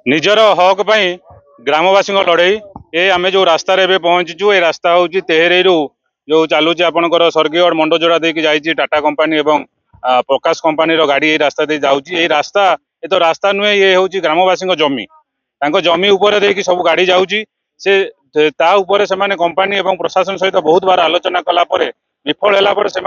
निजर हक ग्रामवासी लड़ई ये आम जो रास्तार पहुंचीचु ये रास्ता हूँ तेहरे जो चलुची आपंकर स्वर्गीय मंडजोड़ा देकी जाइए टाटा कंपानी एवं प्रकाश कंपानी गाड़ी ये रास्ता दे जाऊँगी ये रास्ता ये तो रास्ता नुहे ये हूँ ग्रामवासी जमी जमी उपर देकी सब गाड़ी जाऊँगी से ता उपरे से कंपानी एवं प्रशासन सहित बहुत बार आलोचना कलापर विफल है से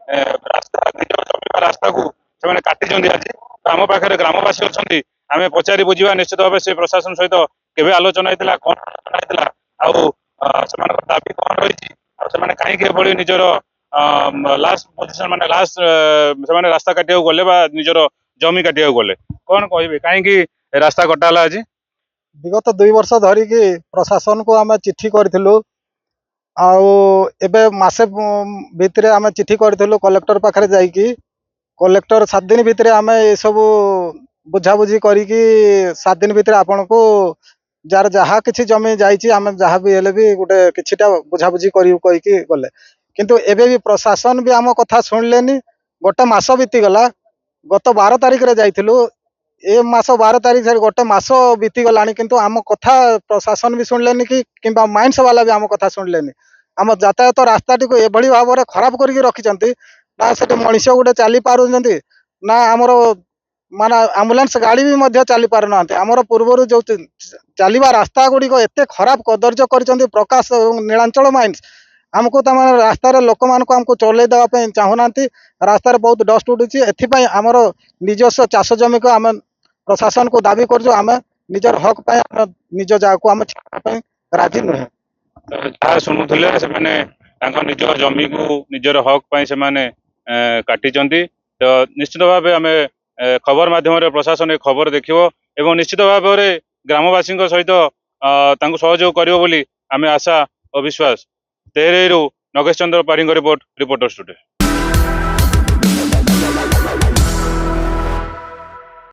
रास्ता जमी रास्ता को काटी आज आम पाखे ग्रामवासी अच्छा आम पचारि बुझा निश्चित भाव से प्रशासन सहित केवे आलोचना होता कौन आलोचना होता दाबी कौन रही कहीं निजर लास्ट पोजिशन माने लास्ट से रास्ता काटिया गले निजर जमी काटिया गले कौन कहे कहीं रास्ता कटाला आज विगत 2 वर्ष धरिकी प्रशासन को आम चिट्ठी करूँ आबे मसे भितर आम चिट्ठी करूँ कलेक्टर पाखे जाकि कलेक्टर 7 दिन भितर आम ये सब बुझाबुझी करी 7 दिन भितर आपण को जार जहाँ किसी जमी जाम जहाँ भी हेले भी गोटे किछिटा बुझाबुझी कही गले किंतु एबे भी प्रशासन भी आम कथा शुणिलेनी गोटे मास बीतीगला गत 12 तारिख रे जाइथिलु ए मास 12 तारिख गोटे मास बीतीगला किंतु आम कथा प्रशासन भी शुणिलेनी कि माइंस वाला भी आम कथा शुणिलेनी आम यातायात रास्ताटी को एभली भाव में खराब करके रखिंट ना से मनीष गोटे चली पार ना आमर माना आम्बुलांस गाड़ी भी चली पार ना आमर पूर्वर जो चलवा रास्ता गुड़िक एत खराब कदर्य कर प्रकाश और नीलांचल माइंस आमको रास्तार लोक मान आमको चलई देवाई चाहूना रास्तार बहुत डस्ट उड़ूसी एमर निजस्व चाष जमी को आम प्रशासन को दाबी कर निजर हक निज जगह को आम राजी नुहे जहाँ शुणुले से निज जमी को निजर हक से काटी तो निश्चित भाव आम खबर माध्यम प्रशासन खबर देखियो एवं निश्चित भाव ग्रामवासी सहित सहयोग करियो आम आशा और विश्वास तेहरे नगेश चंद्र पारी रिपोर्टर स्टूडियो।